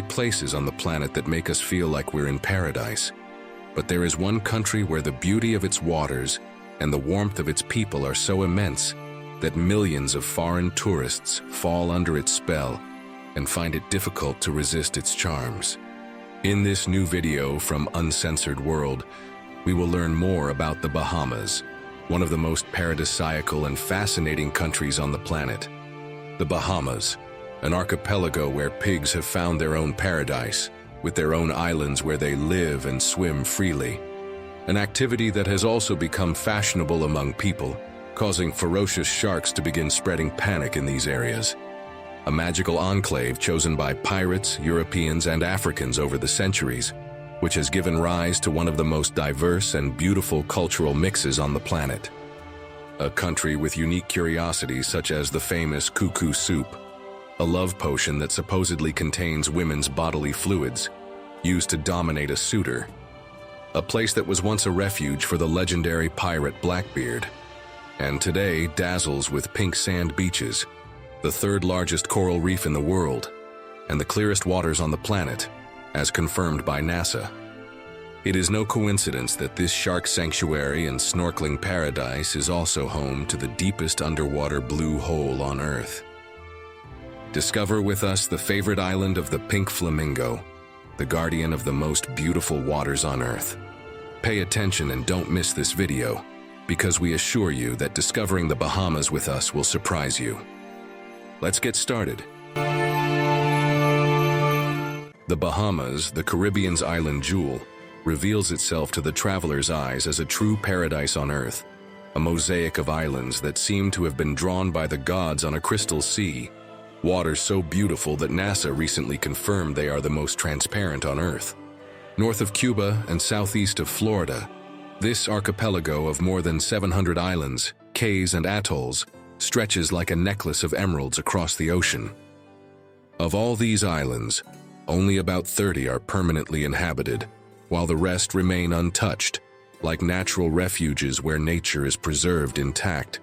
places on the planet that make us feel like we're in paradise. But there is one country where the beauty of its waters and the warmth of its people are so immense that millions of foreign tourists fall under its spell and find it difficult to resist its charms. In this new video from Uncensored World, we will learn more about the Bahamas, one of the most paradisiacal and fascinating countries on the planet. The Bahamas, an archipelago where pigs have found their own paradise, with their own islands where they live and swim freely. An activity that has also become fashionable among people, causing ferocious sharks to begin spreading panic in these areas. A magical enclave chosen by pirates, Europeans, and Africans over the centuries, which has given rise to one of the most diverse and beautiful cultural mixes on the planet. A country with unique curiosities such as the famous Coo-Coo Soup, a love potion that supposedly contains women's bodily fluids, used to dominate a suitor. A place that was once a refuge for the legendary pirate Blackbeard, and today dazzles with pink sand beaches, the third largest coral reef in the world, and the clearest waters on the planet, as confirmed by NASA. It is no coincidence that this shark sanctuary and snorkeling paradise is also home to the deepest underwater blue hole on Earth. Discover with us the favorite island of the pink flamingo, the guardian of the most beautiful waters on Earth. Pay attention and don't miss this video, because we assure you that discovering the Bahamas with us will surprise you. Let's get started. The Bahamas, the Caribbean's island jewel, reveals itself to the traveler's eyes as a true paradise on Earth, a mosaic of islands that seem to have been drawn by the gods on a crystal sea, waters so beautiful that NASA recently confirmed they are the most transparent on Earth. North of Cuba and southeast of Florida, this archipelago of more than 700 islands, cays, and atolls stretches like a necklace of emeralds across the ocean. Of all these islands, only about 30 are permanently inhabited, while the rest remain untouched, like natural refuges where nature is preserved intact.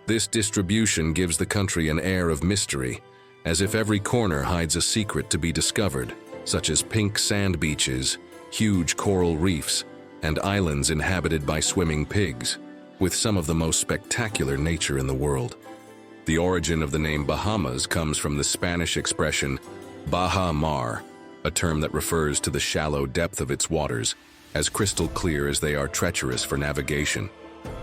This distribution gives the country an air of mystery, as if every corner hides a secret to be discovered, such as pink sand beaches, huge coral reefs, and islands inhabited by swimming pigs, with some of the most spectacular nature in the world. The origin of the name Bahamas comes from the Spanish expression Baja Mar, a term that refers to the shallow depth of its waters, as crystal clear as they are treacherous for navigation.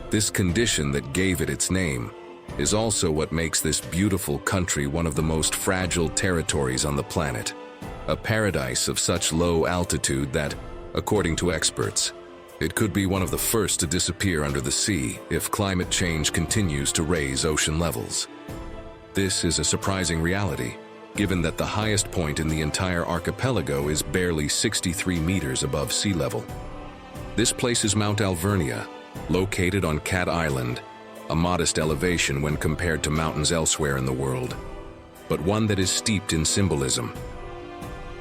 This condition that gave it its name is also what makes this beautiful country one of the most fragile territories on the planet, a paradise of such low altitude that, according to experts, it could be one of the first to disappear under the sea if climate change continues to raise ocean levels. This is a surprising reality, given that the highest point in the entire archipelago is barely 63 meters above sea level. This place is Mount Alvernia, located on Cat Island, a modest elevation when compared to mountains elsewhere in the world, but one that is steeped in symbolism.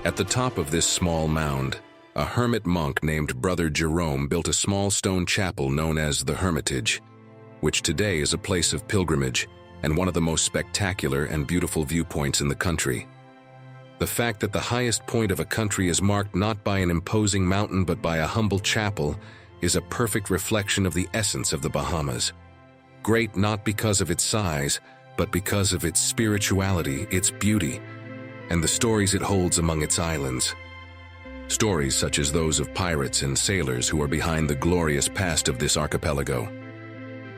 At the top of this small mound, a hermit monk named Brother Jerome built a small stone chapel known as the Hermitage, which today is a place of pilgrimage and one of the most spectacular and beautiful viewpoints in the country. The fact that the highest point of a country is marked not by an imposing mountain but by a humble chapel is a perfect reflection of the essence of the Bahamas. Great not because of its size, but because of its spirituality, its beauty, and the stories it holds among its islands. Stories such as those of pirates and sailors who are behind the glorious past of this archipelago.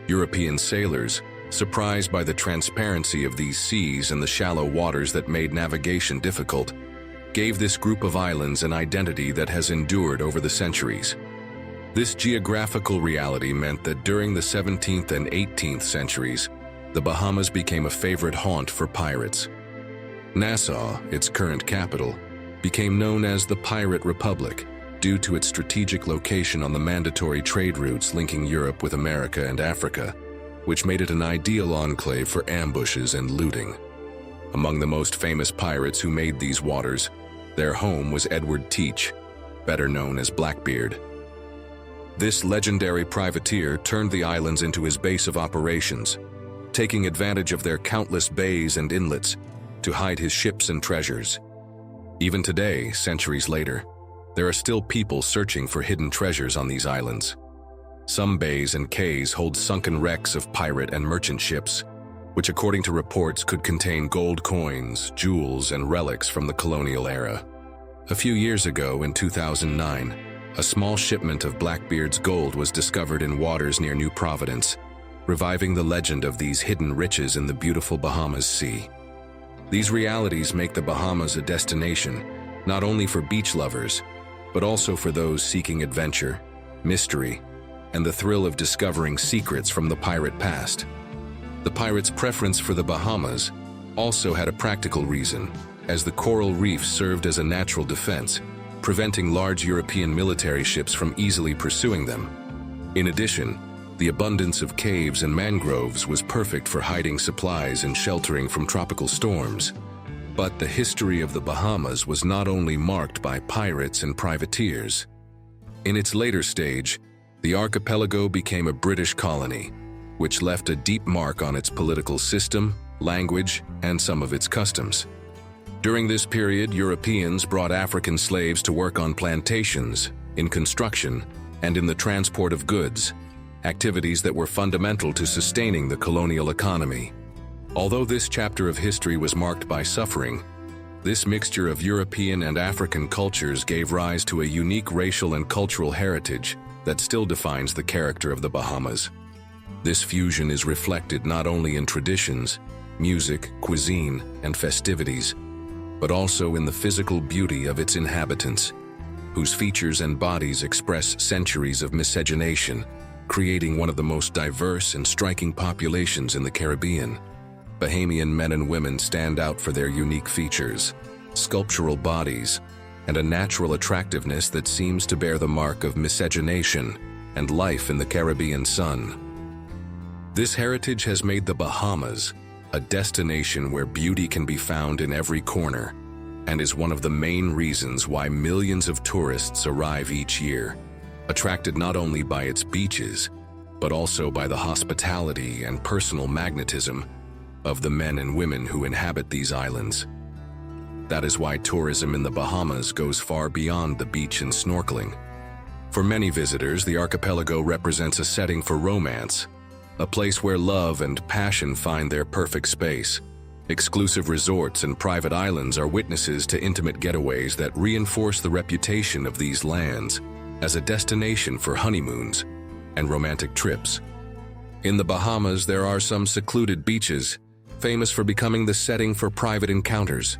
European sailors, surprised by the transparency of these seas and the shallow waters that made navigation difficult, gave this group of islands an identity that has endured over the centuries. This geographical reality meant that during the 17th and 18th centuries, the Bahamas became a favorite haunt for pirates. Nassau, its current capital, became known as the Pirate Republic due to its strategic location on the mandatory trade routes linking Europe with America and Africa, which made it an ideal enclave for ambushes and looting. Among the most famous pirates who made these waters, their home was Edward Teach, better known as Blackbeard. This legendary privateer turned the islands into his base of operations, taking advantage of their countless bays and inlets to hide his ships and treasures. Even today, centuries later, there are still people searching for hidden treasures on these islands. Some bays and cays hold sunken wrecks of pirate and merchant ships, which according to reports could contain gold coins, jewels, and relics from the colonial era. A few years ago, in 2009, a small shipment of Blackbeard's gold was discovered in waters near New Providence, reviving the legend of these hidden riches in the beautiful Bahamas Sea. These realities make the Bahamas a destination, not only for beach lovers, but also for those seeking adventure, mystery, and the thrill of discovering secrets from the pirate past. The pirates' preference for the Bahamas also had a practical reason, as the coral reef served as a natural defense, preventing large European military ships from easily pursuing them. In addition, the abundance of caves and mangroves was perfect for hiding supplies and sheltering from tropical storms. But the history of the Bahamas was not only marked by pirates and privateers. In its later stage, the archipelago became a British colony, which left a deep mark on its political system, language, and some of its customs. During this period, Europeans brought African slaves to work on plantations, in construction, and in the transport of goods, activities that were fundamental to sustaining the colonial economy. Although this chapter of history was marked by suffering, this mixture of European and African cultures gave rise to a unique racial and cultural heritage that still defines the character of the Bahamas. This fusion is reflected not only in traditions, music, cuisine, and festivities, but also in the physical beauty of its inhabitants, whose features and bodies express centuries of miscegenation, creating one of the most diverse and striking populations in the Caribbean. Bahamian men and women stand out for their unique features, sculptural bodies, and a natural attractiveness that seems to bear the mark of miscegenation and life in the Caribbean sun. This heritage has made the Bahamas a destination where beauty can be found in every corner, and is one of the main reasons why millions of tourists arrive each year, attracted not only by its beaches, but also by the hospitality and personal magnetism of the men and women who inhabit these islands. That is why tourism in the Bahamas goes far beyond the beach and snorkeling. For many visitors, the archipelago represents a setting for romance, a place where love and passion find their perfect space. Exclusive resorts and private islands are witnesses to intimate getaways that reinforce the reputation of these lands as a destination for honeymoons and romantic trips. In the Bahamas, there are some secluded beaches, famous for becoming the setting for private encounters,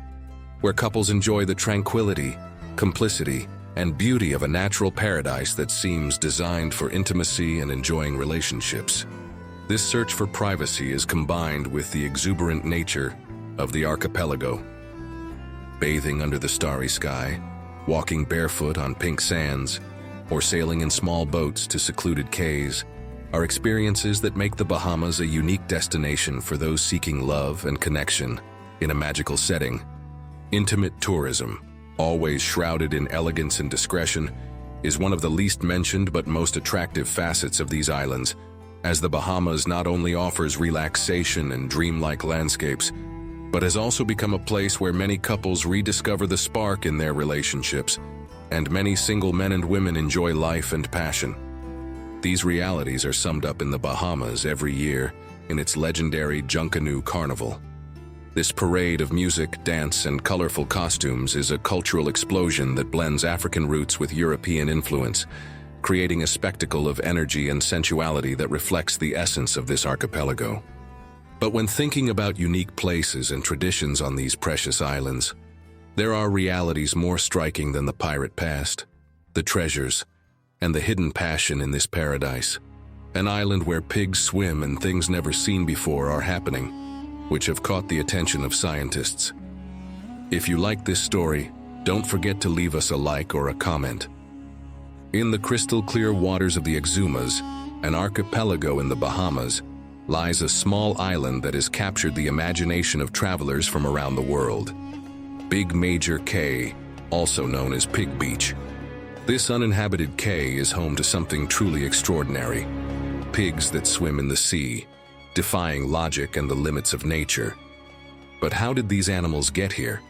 where couples enjoy the tranquility, complicity, and beauty of a natural paradise that seems designed for intimacy and enjoying relationships. This search for privacy is combined with the exuberant nature of the archipelago. Bathing under the starry sky, walking barefoot on pink sands, or sailing in small boats to secluded cays are experiences that make the Bahamas a unique destination for those seeking love and connection in a magical setting. Intimate tourism, always shrouded in elegance and discretion, is one of the least mentioned but most attractive facets of these islands, as the Bahamas not only offers relaxation and dreamlike landscapes, but has also become a place where many couples rediscover the spark in their relationships, and many single men and women enjoy life and passion. These realities are summed up in the Bahamas every year in its legendary Junkanoo Carnival. This parade of music, dance, and colorful costumes is a cultural explosion that blends African roots with European influence, creating a spectacle of energy and sensuality that reflects the essence of this archipelago. But when thinking about unique places and traditions on these precious islands, there are realities more striking than the pirate past, the treasures, and the hidden passion in this paradise. An island where pigs swim and things never seen before are happening, which have caught the attention of scientists. If you like this story, don't forget to leave us a like or a comment. In the crystal clear waters of the Exumas, an archipelago in the Bahamas, lies a small island that has captured the imagination of travelers from around the world. Big Major Cay, also known as Pig Beach. This uninhabited cay is home to something truly extraordinary: pigs that swim in the sea, defying logic and the limits of nature. But how did these animals get here?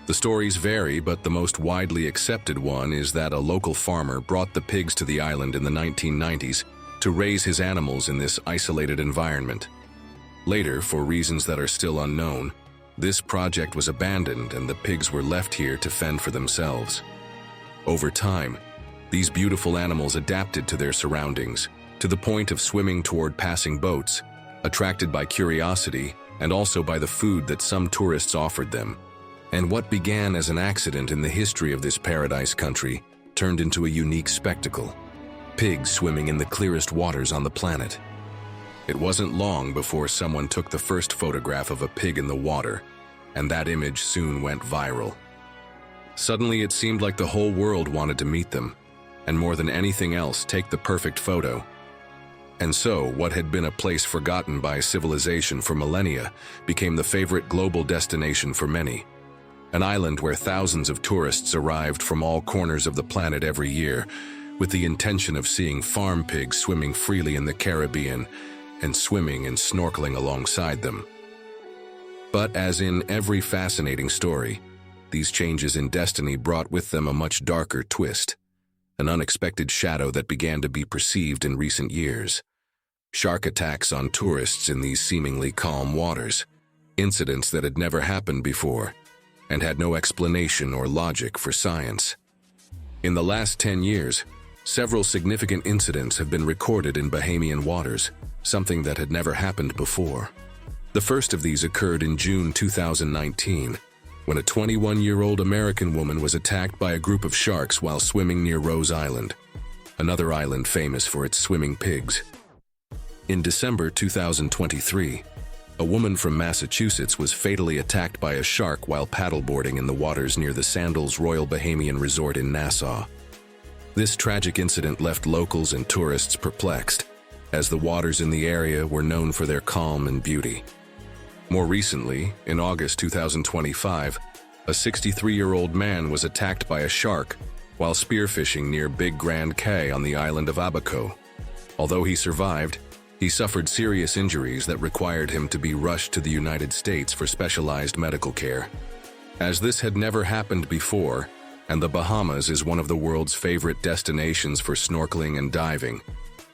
The stories vary, but the most widely accepted one is that a local farmer brought the pigs to the island in the 1990s to raise his animals in this isolated environment. Later, for reasons that are still unknown, this project was abandoned and the pigs were left here to fend for themselves. Over time, these beautiful animals adapted to their surroundings, to the point of swimming toward passing boats, attracted by curiosity and also by the food that some tourists offered them. And what began as an accident in the history of this paradise country turned into a unique spectacle: pigs swimming in the clearest waters on the planet. It wasn't long before someone took the first photograph of a pig in the water, and that image soon went viral. Suddenly, it seemed like the whole world wanted to meet them, and more than anything else, take the perfect photo. And so, what had been a place forgotten by civilization for millennia became the favorite global destination for many. An island where thousands of tourists arrived from all corners of the planet every year, with the intention of seeing farm pigs swimming freely in the Caribbean and swimming and snorkeling alongside them. But as in every fascinating story, these changes in destiny brought with them a much darker twist, an unexpected shadow that began to be perceived in recent years. Shark attacks on tourists in these seemingly calm waters, incidents that had never happened before and had no explanation or logic for science. In the last 10 years, several significant incidents have been recorded in Bahamian waters, something that had never happened before. The first of these occurred in June 2019, when a 21-year-old American woman was attacked by a group of sharks while swimming near Rose Island, another island famous for its swimming pigs. In December 2023, a woman from Massachusetts was fatally attacked by a shark while paddleboarding in the waters near the Sandals Royal Bahamian Resort in Nassau. This tragic incident left locals and tourists perplexed, as the waters in the area were known for their calm and beauty. More recently, in August 2025, a 63-year-old man was attacked by a shark while spearfishing near Big Grand Cay on the island of Abaco. Although he survived, he suffered serious injuries that required him to be rushed to the United States for specialized medical care. As this had never happened before, and the Bahamas is one of the world's favorite destinations for snorkeling and diving,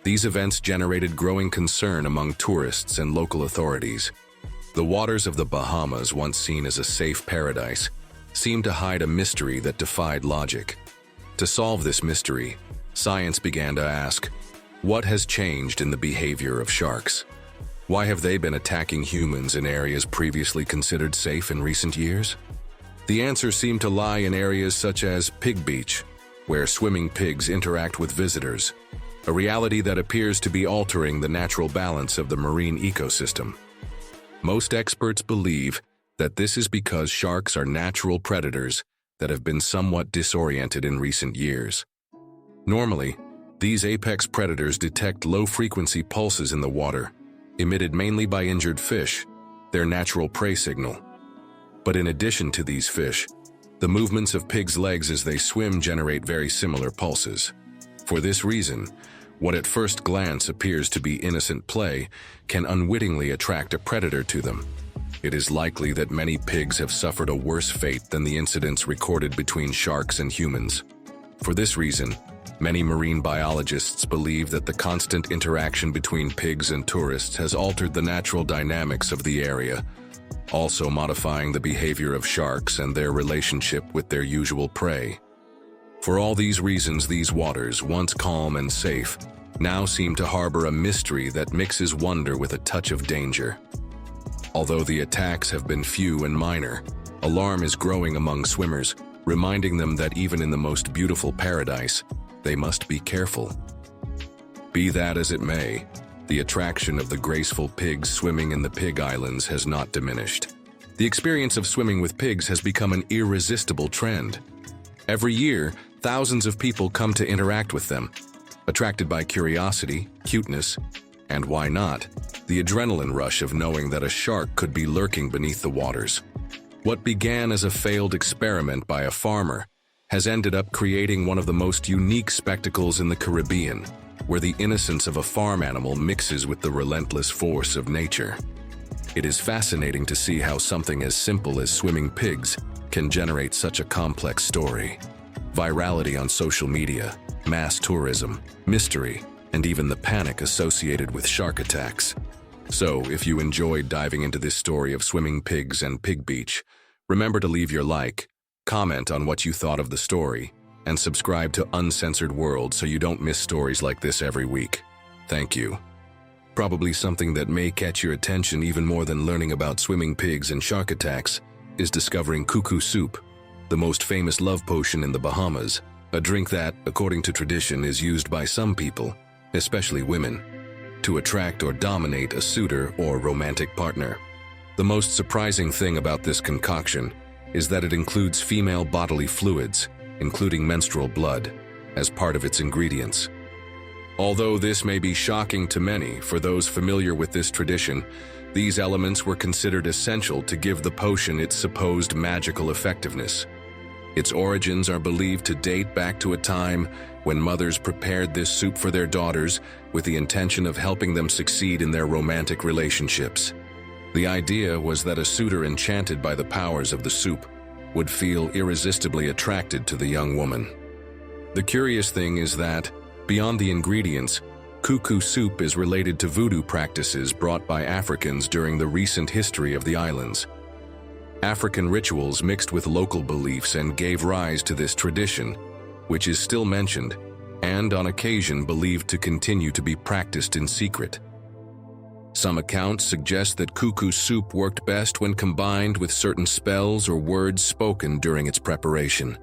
these events generated growing concern among tourists and local authorities. The waters of the Bahamas, once seen as a safe paradise, seemed to hide a mystery that defied logic. To solve this mystery, science began to ask, what has changed in the behavior of sharks? Why have they been attacking humans in areas previously considered safe in recent years? The answer seemed to lie in areas such as Pig Beach, where swimming pigs interact with visitors, a reality that appears to be altering the natural balance of the marine ecosystem. Most experts believe that this is because sharks are natural predators that have been somewhat disoriented in recent years. Normally, these apex predators detect low-frequency pulses in the water, emitted mainly by injured fish, their natural prey signal. But in addition to these fish, the movements of pigs' legs as they swim generate very similar pulses. For this reason, what at first glance appears to be innocent play can unwittingly attract a predator to them. It is likely that many pigs have suffered a worse fate than the incidents recorded between sharks and humans. For this reason, many marine biologists believe that the constant interaction between pigs and tourists has altered the natural dynamics of the area, also modifying the behavior of sharks and their relationship with their usual prey. For all these reasons, these waters, once calm and safe, now seem to harbor a mystery that mixes wonder with a touch of danger. Although the attacks have been few and minor, alarm is growing among swimmers, reminding them that even in the most beautiful paradise, they must be careful. Be that as it may, the attraction of the graceful pigs swimming in the Pig Islands has not diminished. The experience of swimming with pigs has become an irresistible trend. Every year, thousands of people come to interact with them, attracted by curiosity, cuteness, and why not, the adrenaline rush of knowing that a shark could be lurking beneath the waters. What began as a failed experiment by a farmer has ended up creating one of the most unique spectacles in the Caribbean, where the innocence of a farm animal mixes with the relentless force of nature. It is fascinating to see how something as simple as swimming pigs can generate such a complex story. Virality on social media, mass tourism, mystery, and even the panic associated with shark attacks. So, if you enjoyed diving into this story of swimming pigs and Pig Beach, remember to leave your like, comment on what you thought of the story, and subscribe to Uncensored World so you don't miss stories like this every week. Thank you. Probably something that may catch your attention even more than learning about swimming pigs and shark attacks is discovering Coo-Coo Soup, the most famous love potion in the Bahamas, a drink that, according to tradition, is used by some people, especially women, to attract or dominate a suitor or romantic partner. The most surprising thing about this concoction is that it includes female bodily fluids, including menstrual blood, as part of its ingredients. Although this may be shocking to many, for those familiar with this tradition, these elements were considered essential to give the potion its supposed magical effectiveness. Its origins are believed to date back to a time when mothers prepared this soup for their daughters with the intention of helping them succeed in their romantic relationships. The idea was that a suitor enchanted by the powers of the soup would feel irresistibly attracted to the young woman. The curious thing is that, beyond the ingredients, Coo-Coo Soup is related to voodoo practices brought by Africans during the recent history of the islands. African rituals mixed with local beliefs and gave rise to this tradition, which is still mentioned and on occasion believed to continue to be practiced in secret. Some accounts suggest that Coo-Coo Soup worked best when combined with certain spells or words spoken during its preparation.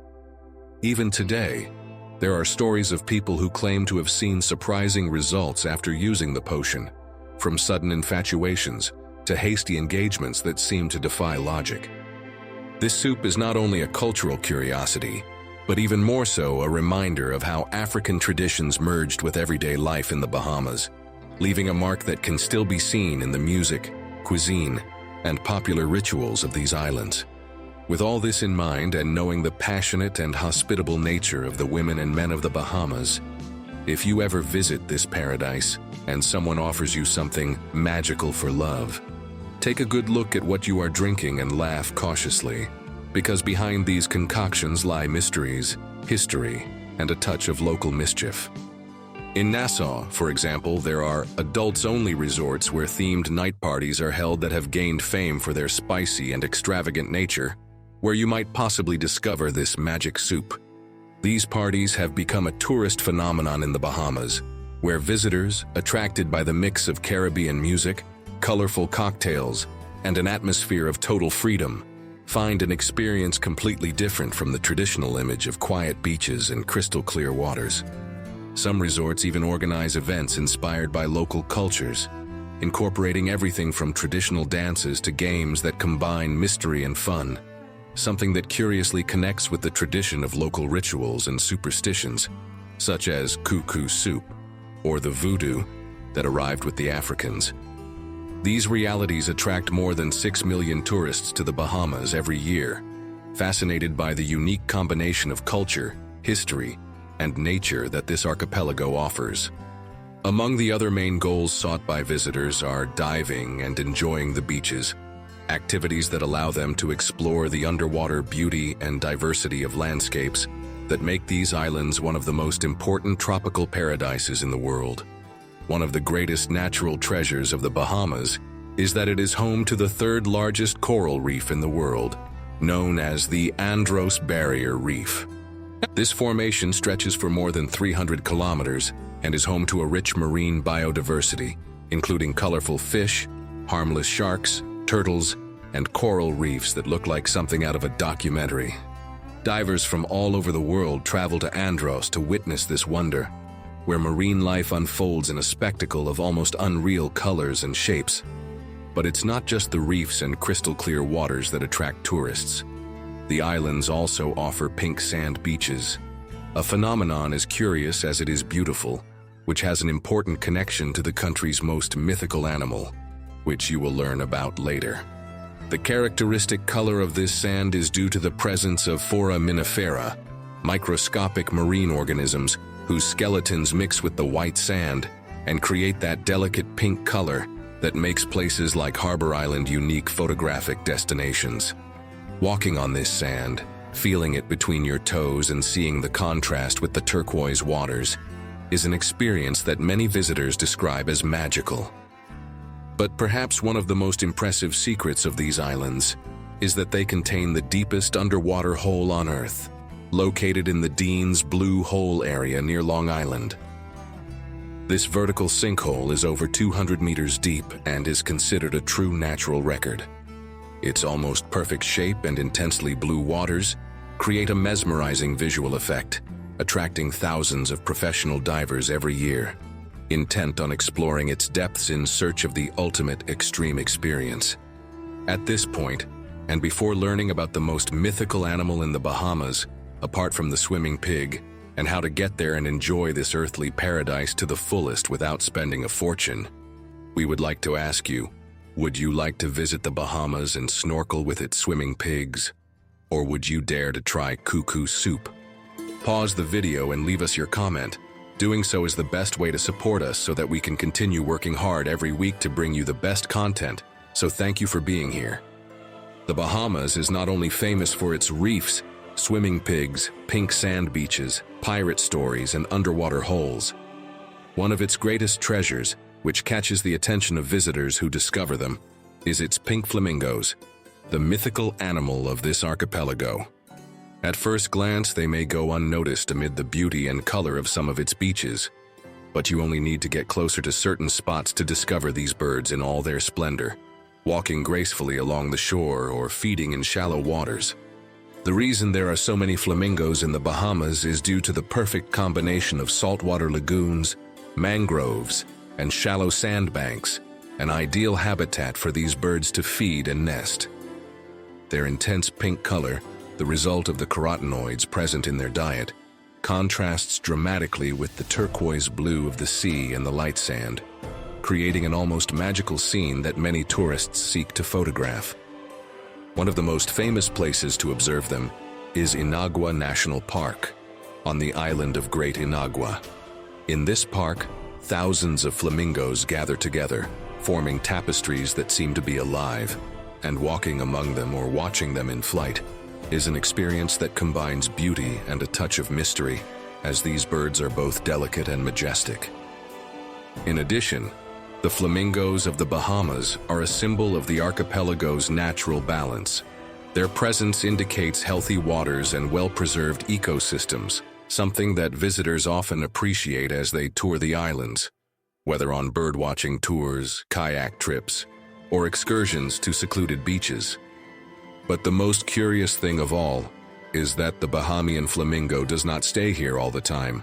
Even today, there are stories of people who claim to have seen surprising results after using the potion, from sudden infatuations to hasty engagements that seem to defy logic. This soup is not only a cultural curiosity, but even more so a reminder of how African traditions merged with everyday life in the Bahamas, leaving a mark that can still be seen in the music, cuisine, and popular rituals of these islands. With all this in mind and knowing the passionate and hospitable nature of the women and men of the Bahamas, if you ever visit this paradise and someone offers you something magical for love, take a good look at what you are drinking and laugh cautiously, because behind these concoctions lie mysteries, history, and a touch of local mischief. In Nassau, for example, there are adults-only resorts where themed night parties are held that have gained fame for their spicy and extravagant nature, where you might possibly discover this magic soup. These parties have become a tourist phenomenon in the Bahamas, where visitors, attracted by the mix of Caribbean music, colorful cocktails, and an atmosphere of total freedom, find an experience completely different from the traditional image of quiet beaches and crystal-clear waters. Some resorts even organize events inspired by local cultures, incorporating everything from traditional dances to games that combine mystery and fun, something that curiously connects with the tradition of local rituals and superstitions, such as Coo-Coo Soup, or the voodoo that arrived with the Africans. These realities attract more than 6 million tourists to the Bahamas every year, fascinated by the unique combination of culture, history, and nature that this archipelago offers. Among the other main goals sought by visitors are diving and enjoying the beaches, activities that allow them to explore the underwater beauty and diversity of landscapes that make these islands one of the most important tropical paradises in the world. One of the greatest natural treasures of the Bahamas is that it is home to the third largest coral reef in the world, known as the Andros Barrier Reef. This formation stretches for more than 300 kilometers and is home to a rich marine biodiversity, including colorful fish, harmless sharks, turtles, and coral reefs that look like something out of a documentary. Divers from all over the world travel to Andros to witness this wonder, where marine life unfolds in a spectacle of almost unreal colors and shapes. But it's not just the reefs and crystal-clear waters that attract tourists. The islands also offer pink sand beaches, a phenomenon as curious as it is beautiful, which has an important connection to the country's most mythical animal, which you will learn about later. The characteristic color of this sand is due to the presence of foraminifera, microscopic marine organisms whose skeletons mix with the white sand and create that delicate pink color that makes places like Harbor Island unique photographic destinations. Walking on this sand, feeling it between your toes and seeing the contrast with the turquoise waters, is an experience that many visitors describe as magical. But perhaps one of the most impressive secrets of these islands is that they contain the deepest underwater hole on Earth, located in the Dean's Blue Hole area near Long Island. This vertical sinkhole is over 200 meters deep and is considered a true natural record. Its almost perfect shape and intensely blue waters create a mesmerizing visual effect, attracting thousands of professional divers every year, intent on exploring its depths in search of the ultimate extreme experience. At this point, and before learning about the most mythical animal in the Bahamas, apart from the swimming pig, and how to get there and enjoy this earthly paradise to the fullest without spending a fortune, we would like to ask you, would you like to visit the Bahamas and snorkel with its swimming pigs? Or would you dare to try Coo-Coo Soup? Pause the video and leave us your comment. Doing so is the best way to support us so that we can continue working hard every week to bring you the best content, so thank you for being here. The Bahamas is not only famous for its reefs, swimming pigs, pink sand beaches, pirate stories, and underwater holes. One of its greatest treasures, which catches the attention of visitors who discover them, is its pink flamingos, the mythical animal of this archipelago. At first glance, they may go unnoticed amid the beauty and color of some of its beaches, but you only need to get closer to certain spots to discover these birds in all their splendor, walking gracefully along the shore or feeding in shallow waters. The reason there are so many flamingos in the Bahamas is due to the perfect combination of saltwater lagoons, mangroves, and shallow sandbanks, an ideal habitat for these birds to feed and nest. Their intense pink color, the result of the carotenoids present in their diet, contrasts dramatically with the turquoise blue of the sea and the light sand, creating an almost magical scene that many tourists seek to photograph. One of the most famous places to observe them is Inagua National Park, on the island of Great Inagua. In this park, thousands of flamingos gather together, forming tapestries that seem to be alive, and walking among them or watching them in flight is an experience that combines beauty and a touch of mystery, as these birds are both delicate and majestic. In addition, the flamingos of the Bahamas are a symbol of the archipelago's natural balance. Their presence indicates healthy waters and well-preserved ecosystems, something that visitors often appreciate as they tour the islands, whether on birdwatching tours, kayak trips, or excursions to secluded beaches. But the most curious thing of all is that the Bahamian flamingo does not stay here all the time.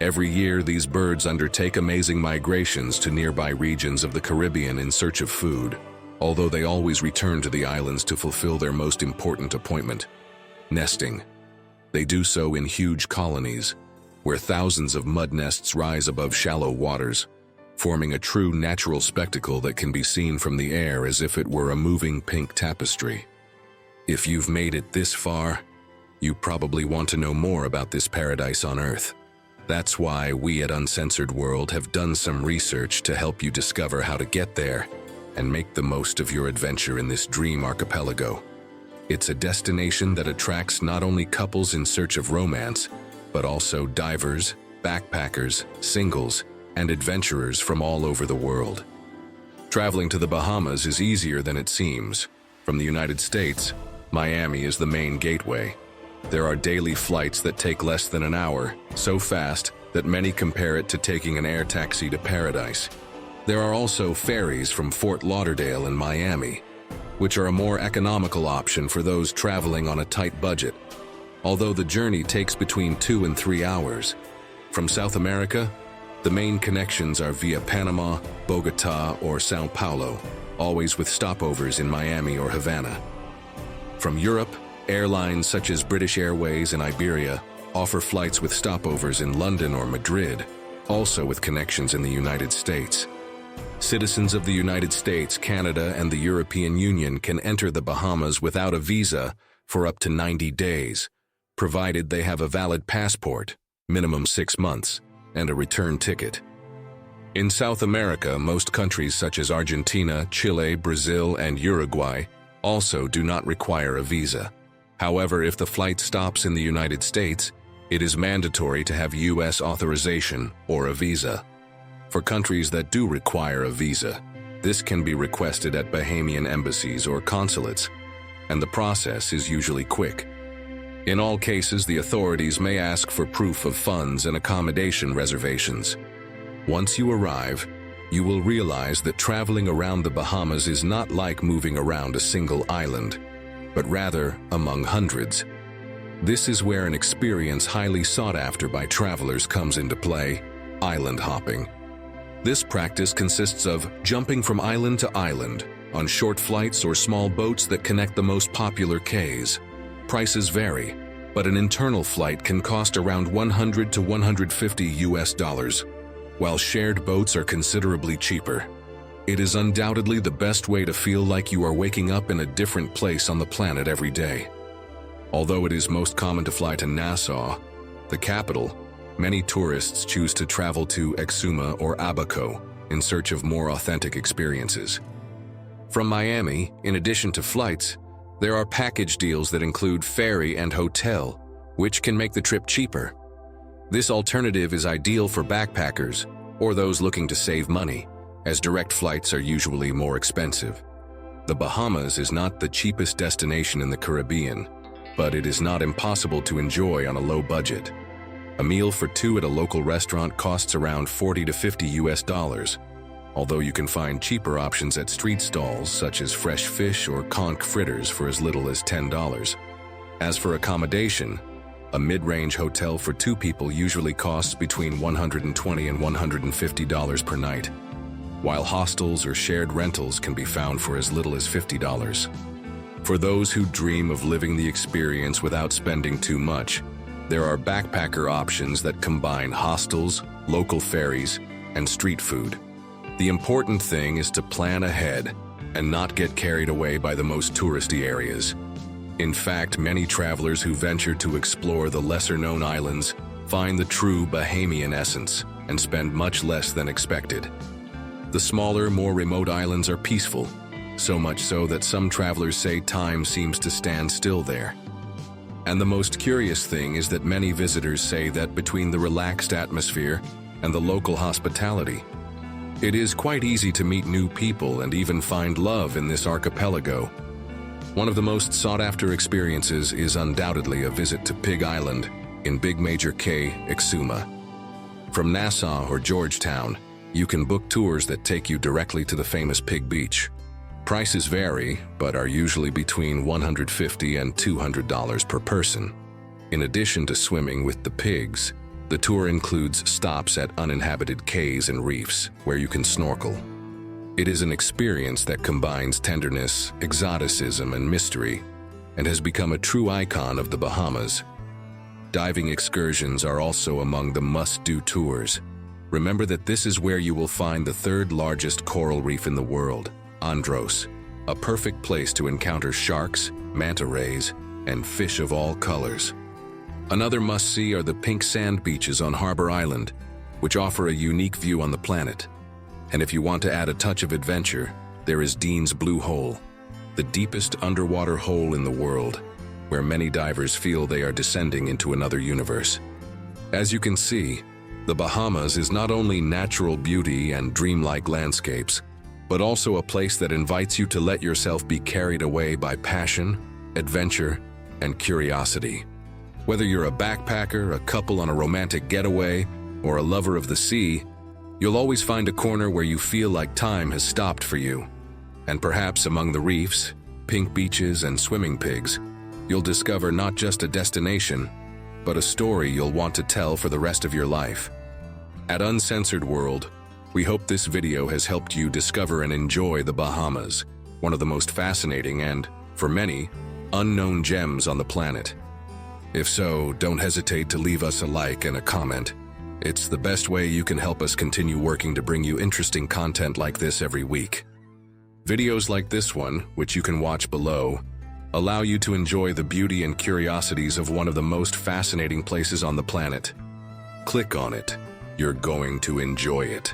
Every year, these birds undertake amazing migrations to nearby regions of the Caribbean in search of food, although they always return to the islands to fulfill their most important appointment, nesting. They do so in huge colonies, where thousands of mud nests rise above shallow waters, forming a true natural spectacle that can be seen from the air as if it were a moving pink tapestry. If you've made it this far, you probably want to know more about this paradise on Earth. That's why we at Uncensored World have done some research to help you discover how to get there and make the most of your adventure in this dream archipelago. It's a destination that attracts not only couples in search of romance, but also divers, backpackers, singles, and adventurers from all over the world. Traveling to the Bahamas is easier than it seems. From the United States, Miami is the main gateway. There are daily flights that take less than an hour, so fast that many compare it to taking an air taxi to paradise. There are also ferries from Fort Lauderdale and Miami, which are a more economical option for those traveling on a tight budget, although the journey takes between 2 and 3 hours. From South America, the main connections are via Panama, Bogota, or Sao Paulo, always with stopovers in Miami or Havana. From Europe, airlines such as British Airways and Iberia offer flights with stopovers in London or Madrid, also with connections in the United States. Citizens of the United States, Canada, and the European Union can enter the Bahamas without a visa for up to 90 days, provided they have a valid passport, minimum 6 months, and a return ticket. In South America, most countries such as Argentina, Chile, Brazil, and Uruguay also do not require a visa. However, if the flight stops in the United States, it is mandatory to have U.S. authorization or a visa. For countries that do require a visa, this can be requested at Bahamian embassies or consulates, and the process is usually quick. In all cases, the authorities may ask for proof of funds and accommodation reservations. Once you arrive, you will realize that traveling around the Bahamas is not like moving around a single island, but rather among hundreds. This is where an experience highly sought after by travelers comes into play: island hopping. This practice consists of jumping from island to island on short flights or small boats that connect the most popular cays. Prices vary, but an internal flight can cost around $100 to $150, while shared boats are considerably cheaper. It is undoubtedly the best way to feel like you are waking up in a different place on the planet every day. Although it is most common to fly to Nassau, the capital, many tourists choose to travel to Exuma or Abaco in search of more authentic experiences. From Miami, in addition to flights, there are package deals that include ferry and hotel, which can make the trip cheaper. This alternative is ideal for backpackers or those looking to save money, as direct flights are usually more expensive. The Bahamas is not the cheapest destination in the Caribbean, but it is not impossible to enjoy on a low budget. A meal for two at a local restaurant costs around $40 to $50, although you can find cheaper options at street stalls such as fresh fish or conch fritters for as little as $10. As for accommodation, a mid-range hotel for two people usually costs between $120 and $150 per night, while hostels or shared rentals can be found for as little as $50. For those who dream of living the experience without spending too much, there are backpacker options that combine hostels, local ferries, and street food. The important thing is to plan ahead and not get carried away by the most touristy areas. In fact, many travelers who venture to explore the lesser-known islands find the true Bahamian essence and spend much less than expected. The smaller, more remote islands are peaceful, so much so that some travelers say time seems to stand still there. And the most curious thing is that many visitors say that between the relaxed atmosphere and the local hospitality, it is quite easy to meet new people and even find love in this archipelago. One of the most sought-after experiences is undoubtedly a visit to Pig Island in Big Major Cay, Exuma. From Nassau or Georgetown, you can book tours that take you directly to the famous Pig Beach. Prices vary, but are usually between $150 and $200 per person. In addition to swimming with the pigs, the tour includes stops at uninhabited cays and reefs where you can snorkel. It is an experience that combines tenderness, exoticism, and mystery, and has become a true icon of the Bahamas. Diving excursions are also among the must-do tours. Remember that this is where you will find the third largest coral reef in the world, Andros, a perfect place to encounter sharks, manta rays, and fish of all colors. Another must-see are the pink sand beaches on Harbor Island, which offer a unique view on the planet. And if you want to add a touch of adventure, there is Dean's Blue Hole, the deepest underwater hole in the world, where many divers feel they are descending into another universe. As you can see, the Bahamas is not only natural beauty and dreamlike landscapes, but also a place that invites you to let yourself be carried away by passion, adventure, and curiosity. Whether you're a backpacker, a couple on a romantic getaway, or a lover of the sea, you'll always find a corner where you feel like time has stopped for you. And perhaps among the reefs, pink beaches, and swimming pigs, you'll discover not just a destination, but a story you'll want to tell for the rest of your life. At Uncensored World, we hope this video has helped you discover and enjoy the Bahamas, one of the most fascinating and, for many, unknown gems on the planet. If so, don't hesitate to leave us a like and a comment. It's the best way you can help us continue working to bring you interesting content like this every week. Videos like this one, which you can watch below, allow you to enjoy the beauty and curiosities of one of the most fascinating places on the planet. Click on it. You're going to enjoy it.